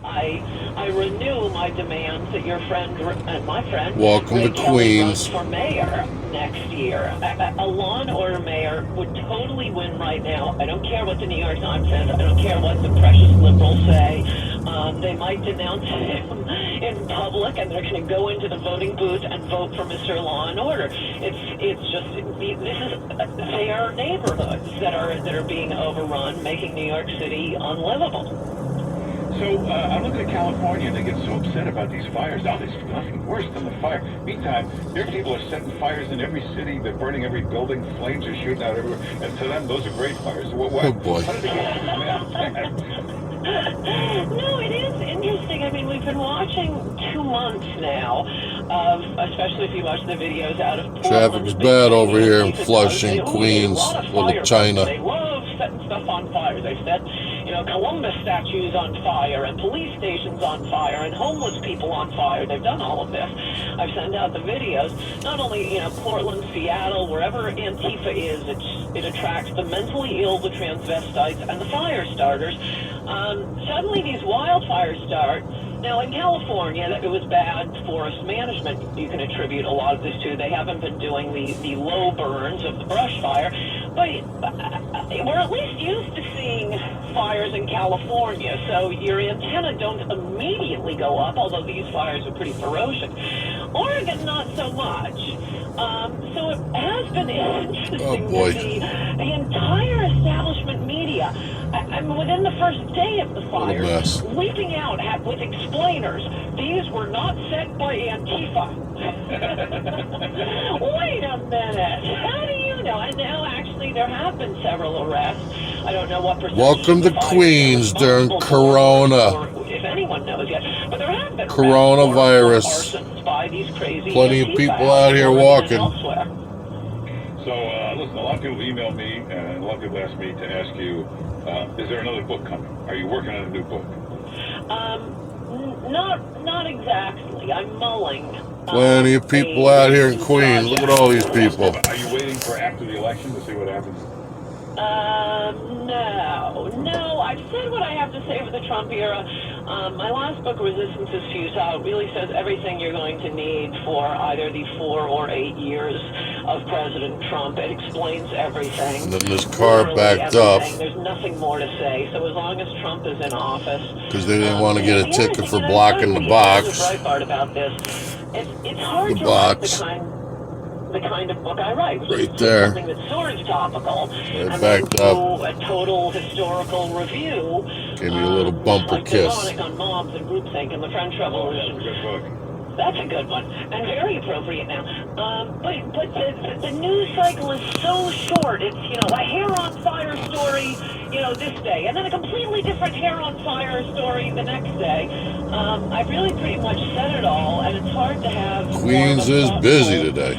I renew my demands that your friend and my friend Welcome Ray to Kelly runs Queens. for mayor next year. A law and order mayor would totally win right now. I don't care what the New York Times says. I don't care what the precious liberals say. They might denounce him in public, and they're going to go into the voting booth and vote for Mr. Law and Order. This is their neighborhoods that are being overrun, making New York City unlivable. So I'm looking at California, and they get so upset about these fires. Oh, there's nothing worse than the fire. Meantime, their people are setting fires in every city. They're burning every building. Flames are shooting out everywhere. And to them, those are great fires. Oh, boy. How did they get so mad? No, it is interesting. I mean, we've been watching 2 months now of, especially if you watch the videos out of Portland. Traffic's bad over here in Flushing, Queens, Little China. They love setting stuff on fire. They set, Columbus statues on fire and police stations on fire and homeless people on fire. They've done all of this. I've sent out the videos. Not only, Portland, Seattle, wherever Antifa is, it attracts the mentally ill, the transvestites, and the fire starters. Suddenly these wildfires start. Now, in California, it was bad forest management. You can attribute a lot of this to. They haven't been doing the low burns of the brush fire. But we're at least used to seeing fires in California, so your antenna don't immediately go up, although these fires are pretty ferocious. Oregon, not so much. So it has been interesting to see the entire establishment media. I mean, within the first day of the fire, leaping out with explainers. These were not set by Antifa. Wait a minute. How do you know? And now, actually, there have been several arrests. I don't know what percentage. Welcome to Queens during Corona. If anyone knows yet. But there have been coronavirus. By these crazy Plenty of people out here walking. So, listen, a lot of people email me, and a lot of people ask me to ask you, is there another book coming? Are you working on a new book? Not exactly. I'm mulling. Plenty of people out here in Queens. Look at all these people. Are you waiting for after the election to see what happens? No. I've said what I have to say for the Trump era. My last book, Resistance is Futile, really says everything you're going to need for either the 4 or 8 years of President Trump. It explains everything. And then this car backed up. There's nothing more to say. So as long as Trump is in office... Because they didn't want to get a ticket for blocking the box. The bright part about this, it's hard to write the kind of book I write, which right is there. Something that's sort of topical, right and backed then up. A total historical review. Give me a little bumper like kiss. On mobs and groupthink and the French Revolution. That's a good book. That's a good one, and very appropriate now. But the news cycle is so short. It's, a hair on fire story, this day, and then a completely different hair on fire story the next day. I've really pretty much said it all, and it's hard to have... Queens is busy today.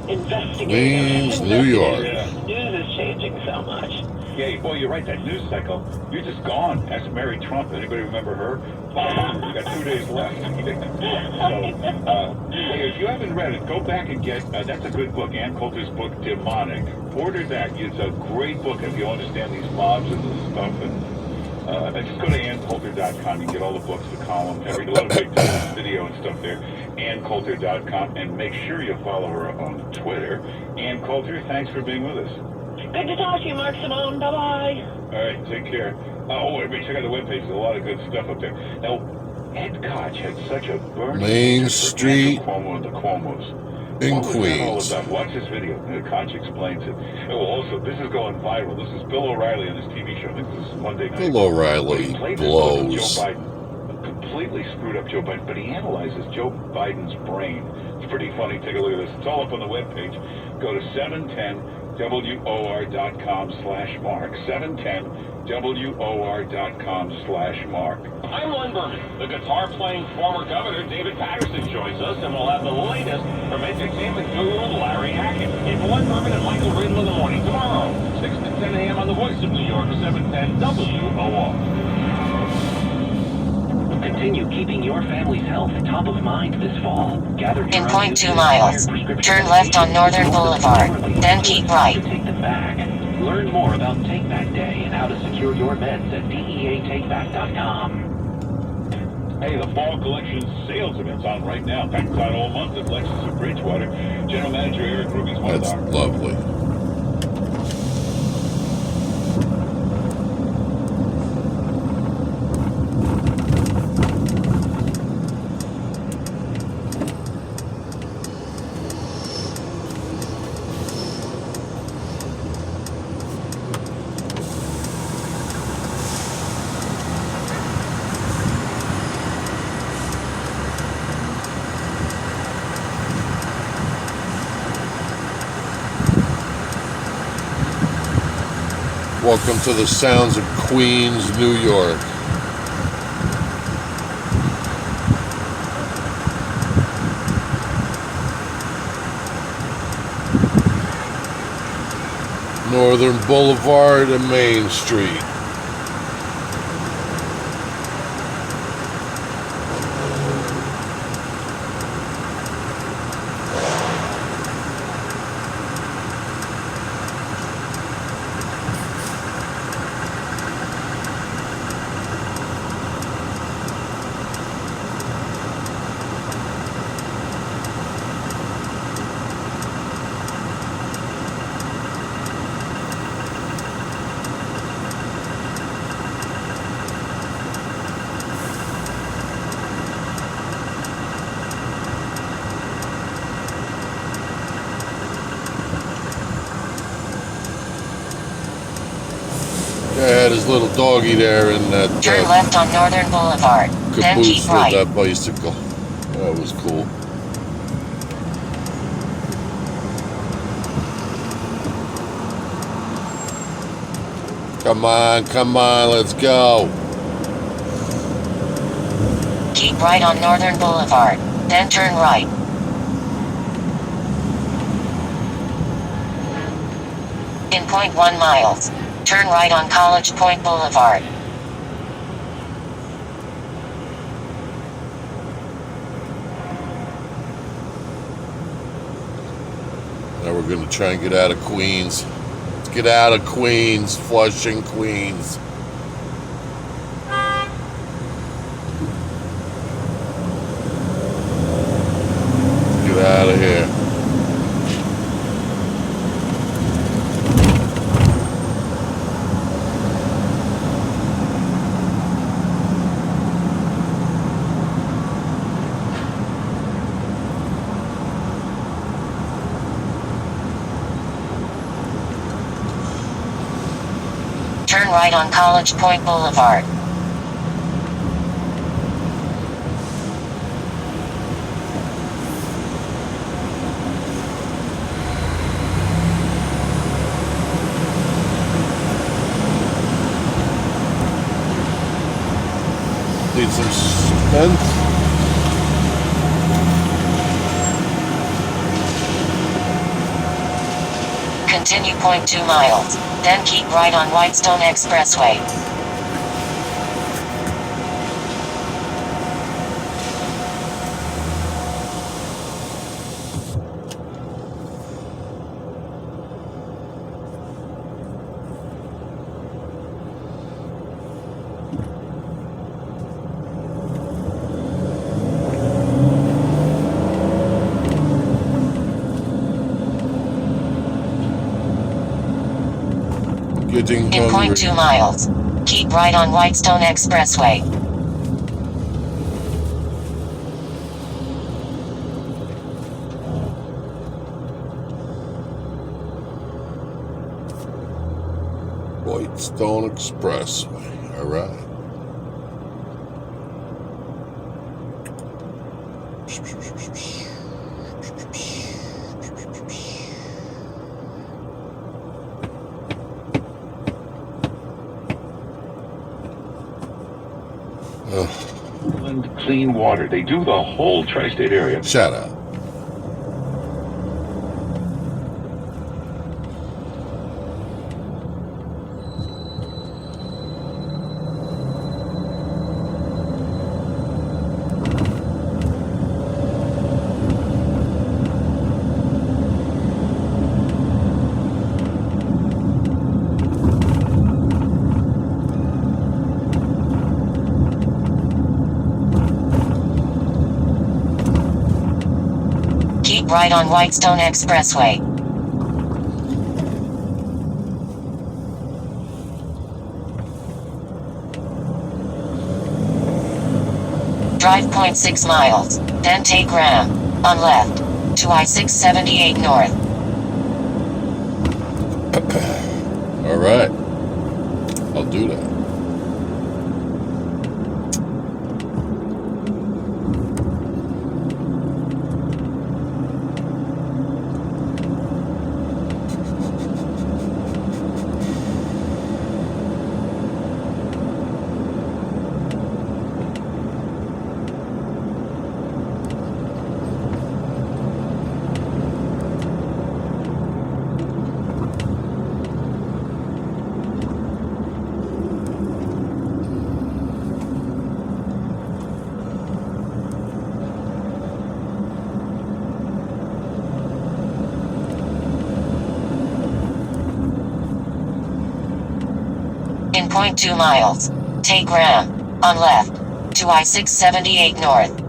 Queens, New York. News is changing so much. Yeah, boy, you're right. That news cycle, you're just gone. Ask Mary Trump. Anybody remember her? We got 2 days left. So, hey, if you haven't read it, go back and get. That's a good book. Ann Coulter's book, Demonic. Order that. It's a great book if you understand these mobs and this stuff. And just go to AnnCoulter.com. You can get all the books, the column, a lot of big video and stuff there. AnnCoulter.com, and make sure you follow her on Twitter. Ann Coulter, thanks for being with us. Good to talk to you, Mark Simone. Bye-bye. All right, take care. Check out the webpage. There's a lot of good stuff up there. Now, Ed Koch had such a burning Main Street Cuomo and the Cuomos. in What was that all Queens. about? Watch this video. Koch explains it. Oh, also, this is going viral. This is Bill O'Reilly on his TV show. I think this is Monday night. Bill O'Reilly blows. Joe Biden completely screwed up Joe Biden, but he analyzes Joe Biden's brain. It's pretty funny. Take a look at this. It's all up on the webpage. Go to 710WOR.com/Mark. 710WOR.com/Mark. I'm Len Berman. The guitar-playing former governor David Patterson joins us, and we'll have the latest from entertainment guru Larry Hackett. It's Len Berman and Michael Riddle in the morning tomorrow, 6 to 10 a.m. on the Voice of New York, 710 WOR. Continue keeping your family's health top of mind this fall. Gather In 0.2 miles, turn left on Northern Boulevard, then keep right. Take them back. Learn more about Take Back Day and how to secure your meds at DEATakeback.com. Hey, the fall collection sales event's on right now. In fact, it's on all month at Lexus of Bridgewater. General Manager Eric Ruby's one of That's our. lovely. Welcome to the sounds of Queens, New York. Northern Boulevard and Main Street. I had his little doggy there in that Turn left on Northern Boulevard. Then caboose keep with right. that bicycle. That was cool. Come on, let's go. Keep right on Northern Boulevard. Then turn right. In 0.1 miles. Turn right on College Point Boulevard. Now we're going to try and get out of Queens. Let's get out of Queens, Flushing, Queens. Get out of here. Turn right on College Point Boulevard. Need some strength. Continue 0.2 miles. Then keep right on Whitestone Expressway. Getting In hungry. 0.2 miles. Keep right on Whitestone Expressway. Whitestone Expressway. All right. Clean water. They do the whole tri-state area. Shut up. right on Whitestone Expressway. Drive 0.6 miles, then take Ram, on left, to I-678 North. All right. I'll do that. In 0.2 miles, take Ram, on left, to I-678 North.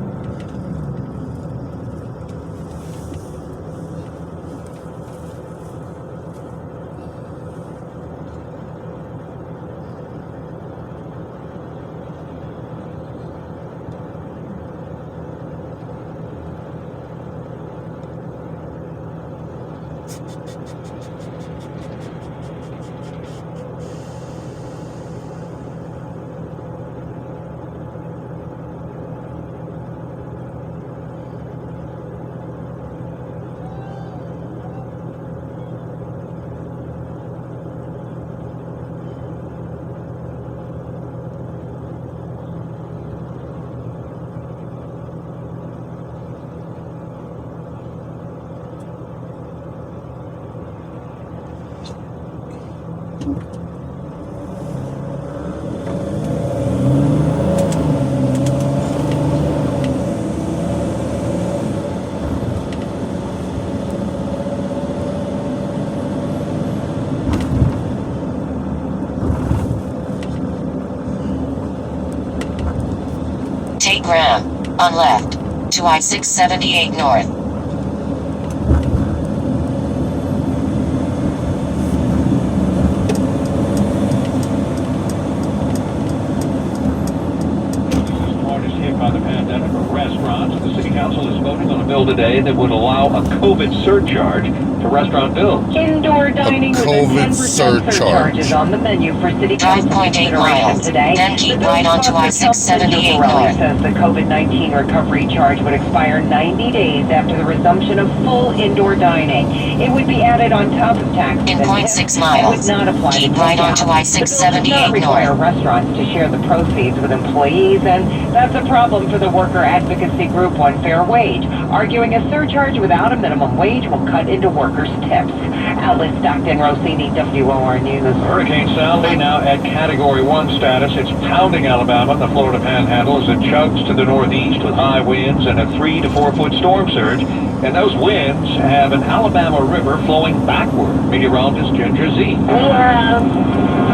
Take Ram, on left, to I-678 North. Largest hit by the pandemic are restaurants. The city council is voting on a bill today that would allow a COVID surcharge for restaurant bills. Indoor dining with a COVID 10% surcharge is on the menu for City Drive Council 0.8 consideration miles, today. then keep The right onto bill sponsor, I-678 Councilman North. says the COVID-19 recovery charge would expire 90 days after the resumption of full indoor dining. It would be added on top of taxes In and 0.6 tips, miles, and would not apply to keep right takeout. onto The bill I-678 does not require North. restaurants to share the proceeds with employees, and that's a problem for the worker advocacy group One Fair Wage, arguing a surcharge without a minimum wage will cut into workers' tips. Alice Stockton, Rossini, WOR News. Hurricane Sally now at Category 1 status. It's pounding Alabama and the Florida Panhandle as it chugs to the northeast with high winds and a 3 to 4 foot storm surge. And those winds have an Alabama river flowing backward. Meteorologist Ginger Z. We have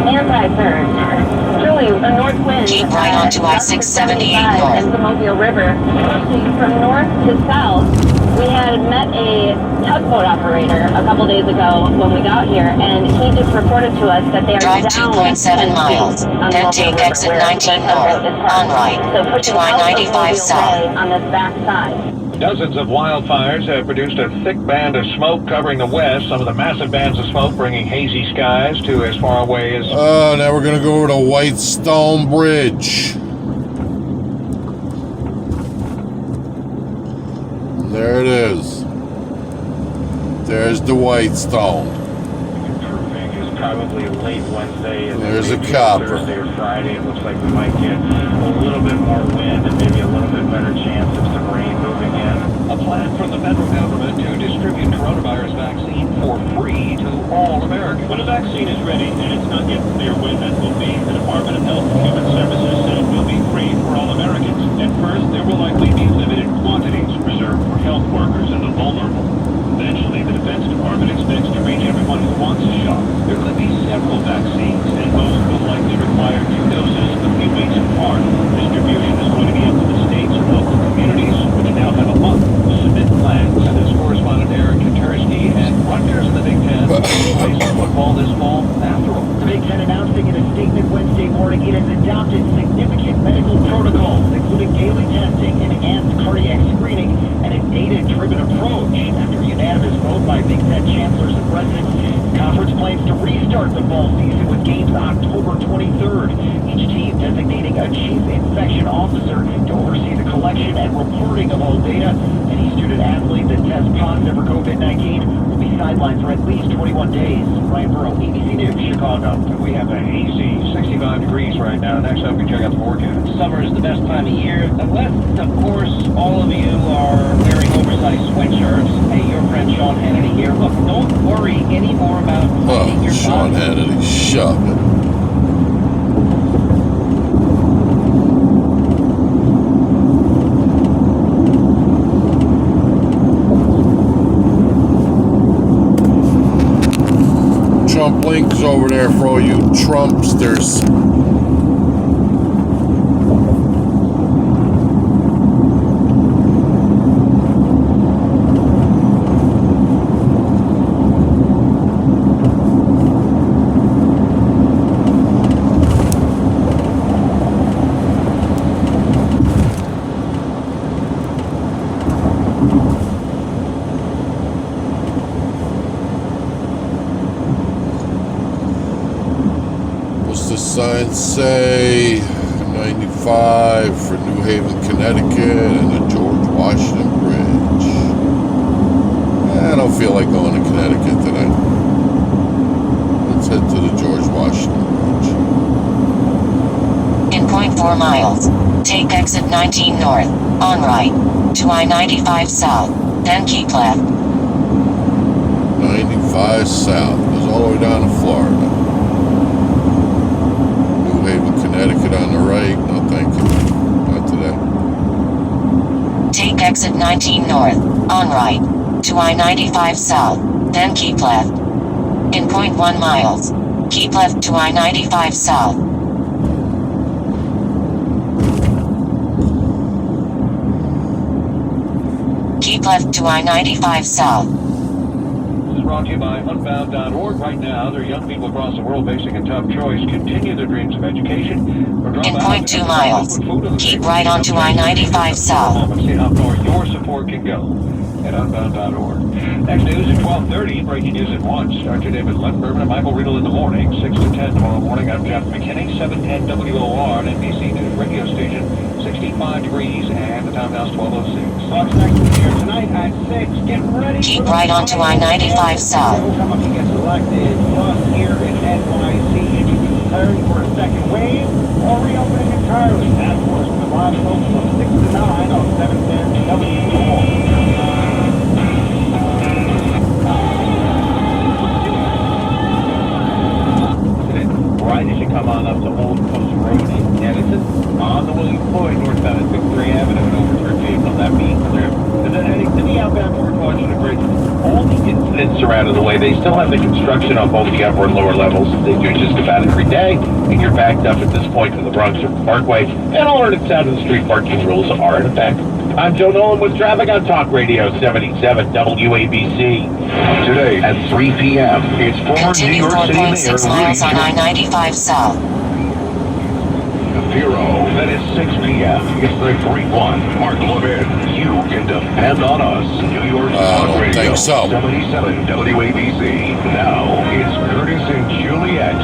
anti-surge. Really, a north wind. Keep right onto I-678 north. And the Mobile River. From north to south, we had met a tugboat operator a couple days ago when we got here, and he just reported to us that they are Drive down 2.7 miles, then take exit 19 north, on right, to I-95 south. On this back side. Dozens of wildfires have produced a thick band of smoke covering the west. Some of the massive bands of smoke bringing hazy skies to as far away as... Oh, now we're going to go over to Whitestone Bridge. There it is. There's the Whitestone. Improving is probably late Wednesday and There's then a maybe copper. Thursday or Friday. It looks like we might get a little bit more wind and maybe a little bit better chance of some rain moving in. A plan from the federal government to distribute coronavirus vaccine for free to all Americans. When a vaccine is ready, and it's not yet clear when that will be, the Department of Health and Human Services said it will be free for all Americans. At first, there will likely be limited quantities reserved for health workers and the vulnerable. Eventually, the Defense Department expects to reach everyone who wants a shot. There could be several vaccines, and most will likely require 2 doses a few weeks apart. Distribution is going to be up to the states and local communities, which now have a month to submit plans. And this correspondent including daily testing, enhanced cardiac screening, and a data-driven approach. After a unanimous vote by Big Ten chancellors and presidents, the conference plans to restart the fall season with games October 23rd. Each team designating a chief infection officer to oversee the collection and reporting of all data. Any student athlete that tests positive for COVID-19 will be sidelined for at least 21 days. Ryan Burrow, ABC News, Chicago. We have a hazy 65 degrees right now. Next up, we check out the forecast. Summer is the best time of year. Unless, of course, all of you are wearing oversized sweatshirts. Hey, your friend Sean Hannity here. Look, don't worry anymore about Oh, your Sean body. Hannity, shove it. Trump links over there for all you Trumpsters. What's the sign say? 95 for New Haven, Connecticut, and the George Washington Bridge. I don't feel like going to Connecticut today. Let's head to the George Washington Bridge. In 0.4 miles, take exit 19 north, on right, to I-95 south, then keep left. 95 south. Goes all the way down to Florida. New Haven, Connecticut on the right. No, thank you. Not today. Take exit 19 north, on right, to I-95 south, then keep left. In 0.1 miles, keep left to I-95 south. Keep left to I-95 south. This is brought to you by Unbound.org. Right now, there are young people across the world facing a tough choice: continue their dreams of education, or drop In out 0.2 miles, keep right onto I-95 south. See how far your support can go at Unbound.org. Next news at 12:30. Breaking news at 1. Start your day with Len Berman and Michael Riddle in the morning. 6 to 10 tomorrow morning. I'm Jeff McKinney. 710 WOR, an NBC News radio station. 65 degrees, and the time now is 12:06. Bucks next to here tonight at 6. Get ready. Keep right onto I-95 south. Some of you get selected. Plus here in NYC, you can be prepared for a second wave or reopening entirely. That, of course, the live shows from 6 to 9 on 710 WOR. Right as you come on up to Old Post Road in Edison, on the William Floyd northbound at Victory Avenue, and overturned vehicle that being clear. And then heading to the outbound toward Washington Bridge, all the incidents are out of the way. They still have the construction on both the upper and lower levels. They do just about every day, and you're backed up at this point from the Bronx Parkway, and alternates out of the street parking rules are in effect. I'm Joe Nolan with traffic on Talk Radio 77 WABC. Today at 3 p.m., it's former New Continue York City Mayor 4.6 miles on I-95 south. Bureau. That is 6 p.m. It's the 3-1. Mark Levin. You can depend on us. New York Talk don't Radio think so. 77 WABC. Now it's Curtis and Juliet.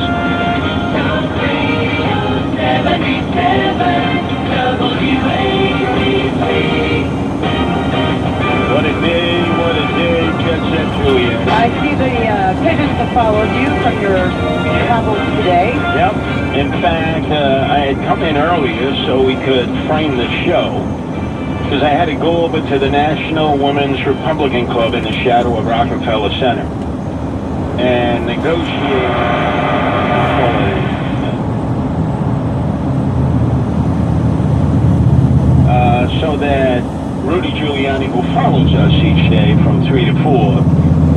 77 WABC. What a day, Jet Set Juliet. I see the pigeons that followed you from your travels today. Yep. In fact, I had come in earlier so we could frame the show, because I had to go over to the National Women's Republican Club in the shadow of Rockefeller Center and negotiate so that Rudy Giuliani, who follows us each day from 3 to 4,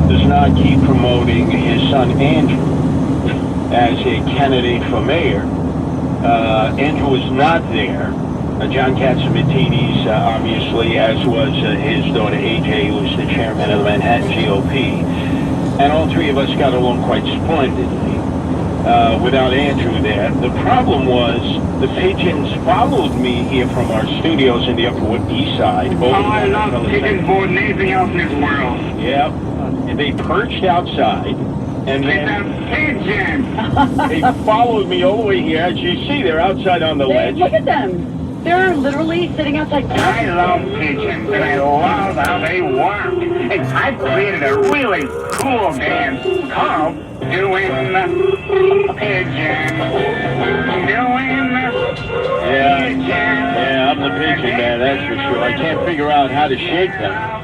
does not keep promoting his son Andrew as a candidate for mayor. Andrew was not there. John Catsimatidis, obviously, as was his daughter AJ, who was the chairman of the Manhattan GOP. And all three of us got along quite splendidly. without Andrew there. The problem was the pigeons followed me here from our studios in the Upper East Side. I love pigeons more than anything else in this world. Yep. And they perched outside. And It's then a pigeon. they followed me all the way here. As you see, they're outside on the ledge. Look at them. They're literally sitting outside. I love pigeons, and I love how they walk. And I've created a really cool dance called Doing the Pigeon. Doing the Pigeon. Yeah, I'm the pigeon man, that's for sure. I can't figure out how to shake them.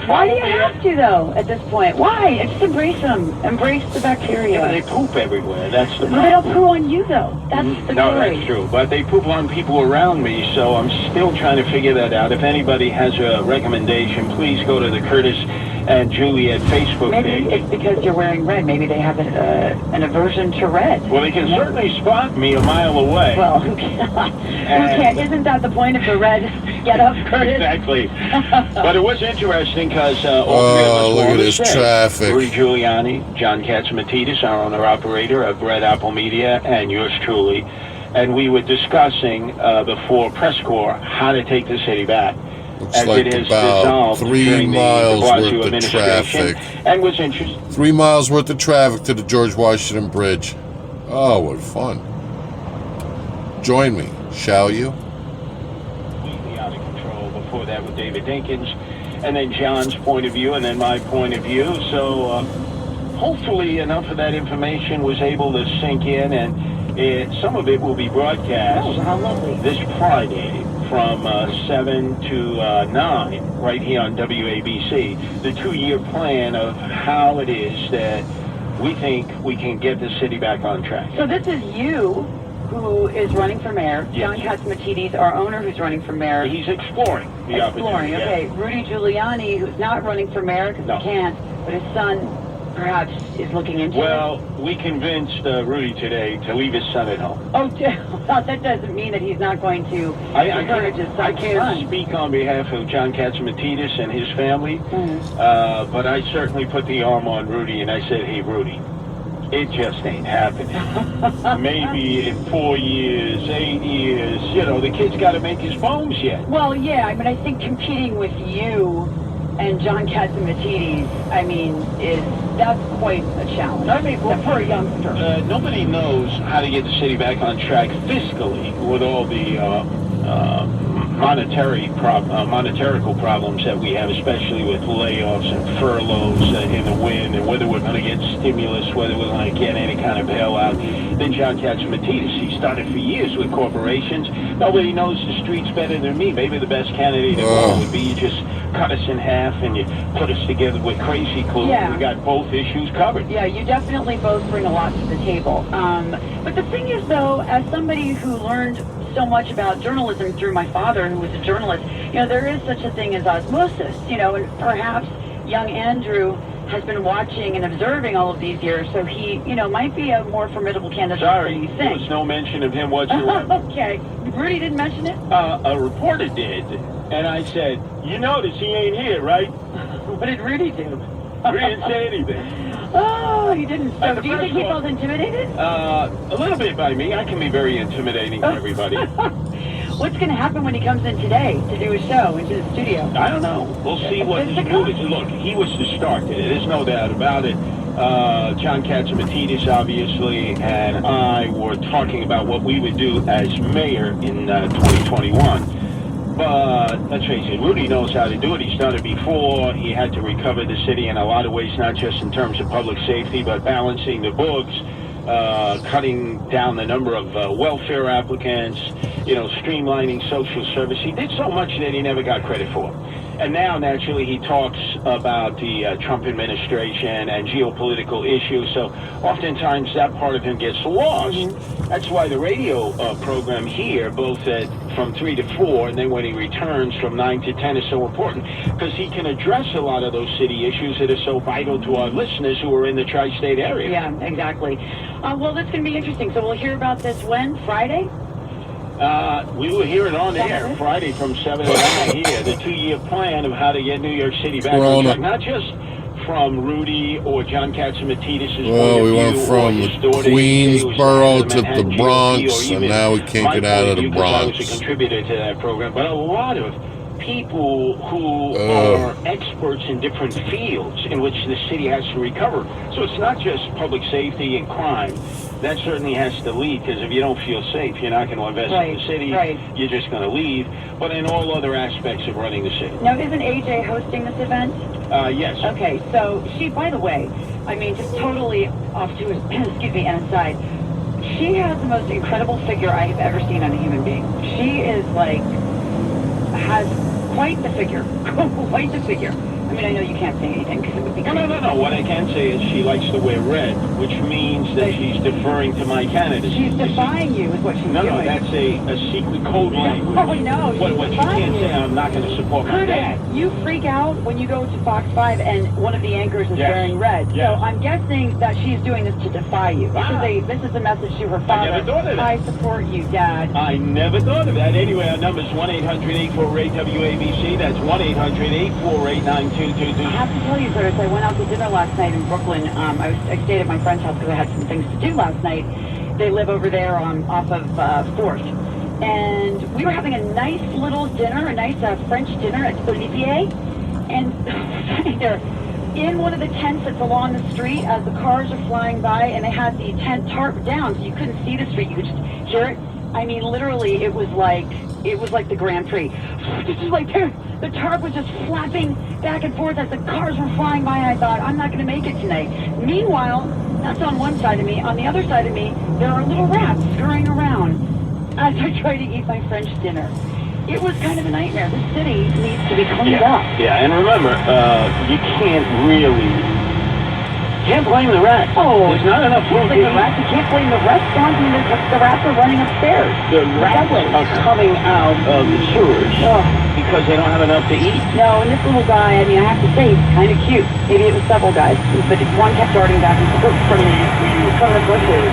Why do you have to, though, at this point? Why? Just embrace them. Embrace the bacteria. Yeah, they poop everywhere. That's the problem. They don't poo on you, though. That's the No, story. that's true. But they poop on people around me, so I'm still trying to figure that out. If anybody has a recommendation, please go to the Curtis and Juliet Facebook Maybe page. it's because you're wearing red. Maybe they have an aversion to red. Well, they can certainly spot me a mile away. Well, who can't? Isn't that the point of the red get-up, Curtis? Exactly. But it was interesting because look at this traffic. Rudy Giuliani, John Katzimatidis, our owner-operator of Red Apple Media, and yours truly. And we were discussing before press corps how to take the city back. Looks as like it is about dissolved 3 during the miles Blasio worth of administration, traffic. and was interesting. 3 miles worth of traffic to the George Washington Bridge. Oh, what fun. Join me, shall you? Completely out of control. Before that with David Dinkins, and then John's point of view, and then my point of view. So hopefully enough of that information was able to sink in, and some of it will be broadcast how lovely. this Friday from 7 to 9 right here on WABC. The 2-year plan of how it is that we think we can get the city back on track. So this is you who is running for mayor. Yes. John Katzimatidis, our owner, who's running for mayor. He's exploring the opportunity. Okay. Rudy Giuliani, who's not running for mayor because he can't, but his son perhaps is looking into Well, we convinced Rudy today to leave his son at home. it. Oh, well, that doesn't mean that he's not going to encourage his son I to can't run. speak on behalf of John Katzimatidis and his family, Mm-hmm. but I certainly put the arm on Rudy and I said, hey, Rudy, it just ain't happening. Maybe in 4 years, 8 years, the kid's got to make his bones yet. Well, yeah, I mean, I think competing with you and John Katzimatidis, that's quite a challenge. I mean, well, for a youngster. Nobody knows how to get the city back on track fiscally with all the monetarical problems that we have, especially with layoffs and furloughs in the wind, and whether we're going to get stimulus, whether we're going to get any kind of bailout. Then John Katzimatidis, he started for years with corporations. Nobody knows the streets better than me. Maybe the best candidate of all would be you just cut us in half and you put us together with Crazy Clue. Yeah. We got both issues covered. Yeah, you definitely both bring a lot to the table. But the thing is, though, as somebody who learned so much about journalism through my father, who was a journalist, there is such a thing as osmosis, and perhaps young Andrew has been watching and observing all of these years, so he, might be a more formidable candidate than you There think. was no mention of him whatsoever. Okay. Rudy didn't mention it? A reporter did, and I said, you notice he ain't here, right? What did Rudy do? Rudy didn't say anything. Oh, he didn't. So the do you think first he one- felt intimidated? A little bit by me. I can be very intimidating to everybody. What's going to happen when he comes in today to do a show into the studio? I don't know. We'll see what his mood is. Look, he was the start to it. There's no doubt about it. John Katzimatidis, obviously, and I were talking about what we would do as mayor in 2021. But let's face it, Rudy knows how to do it. He's done it before. He had to recover the city in a lot of ways, not just in terms of public safety, but balancing the books, cutting down the number of welfare applicants, streamlining social service. He did so much that he never got credit for. And now, naturally, he talks about the Trump administration and geopolitical issues, so oftentimes that part of him gets lost. That's why the radio program here, both from 3 to 4, and then when he returns from 9 to 10, is so important, because he can address a lot of those city issues that are so vital to our listeners who are in the tri-state area. Yeah, exactly. Well, that's going to be interesting. So we'll hear about this when? Friday? We will hear it on air Friday from 7 to 9 here, the 2-year plan of how to get New York City back on track, not just from Rudy or John Katzimatidis' Well, we went from Queensboro to the Bronx, and now we can't get out of the Bronx. I was a contributor to that program, but a lot of people who are experts in different fields in which the city has to recover. So it's not just public safety and crime. That certainly has to lead, because if you don't feel safe, you're not going to invest in the city. You're just going to leave. But in all other aspects of running the city. Now, isn't AJ hosting this event? Yes. Okay, so she, by the way, I mean, just totally off to, excuse me, an aside, she has the most incredible figure I have ever seen on a human being. She is like, has quite the figure, quite the figure. I mean, I know you can't say anything because it would be crazy. No. What I can say is she likes to wear red, which means that she's deferring to my candidacy. She's defying you is what she's doing. No, that's a secret code language. Oh, no, What you can't say, I'm not going to support my dad. You freak out when you go to Fox 5 and one of the anchors is wearing red. Yes. So I'm guessing that she's doing this to defy you. This is a message to her father. I never thought of that. I support you, Dad. I never thought of that. Anyway, our number is 1-800-848-WABC. That's 1-800-848-9222. I have to tell you, Curtis, I went out to dinner last night in Brooklyn. I stayed at my friend's house because I had some things to do last night. They live over there off of 4th. And we were having a nice little dinner, a nice French dinner at Olivier. And they're in one of the tents that's along the street as the cars are flying by, and they had the tent tarp down, so you couldn't see the street. You could just hear it. I mean, literally, it was like the Grand Prix. Just like the tarp was just flapping back and forth as the cars were flying by, and I thought, I'm not going to make it tonight. Meanwhile, that's on one side of me. On the other side of me, there are little rats scurrying around as I try to eat my French dinner. It was kind of a nightmare. The city needs to be cleaned up. Yeah, and remember, you can't blame the rats. Oh, there's not enough food. The rats, you can't blame the restaurants. I mean, the rats are running upstairs. The rats are coming out of the sewers because they don't have enough to eat. No, and this little guy, I mean, I have to say, he's kind of cute. Maybe it was several guys, but one kept darting back and forth from the bushes.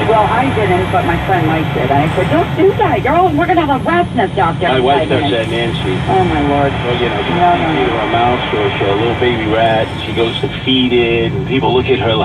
Well, I didn't, but my friend Mike did. And I said, don't do that. We're going to have a rat's nest out there. My wife does that, Nancy. Oh, my Lord. Well, she feeds either a mouse or a little baby rat. She goes to feed it, and people look at her like,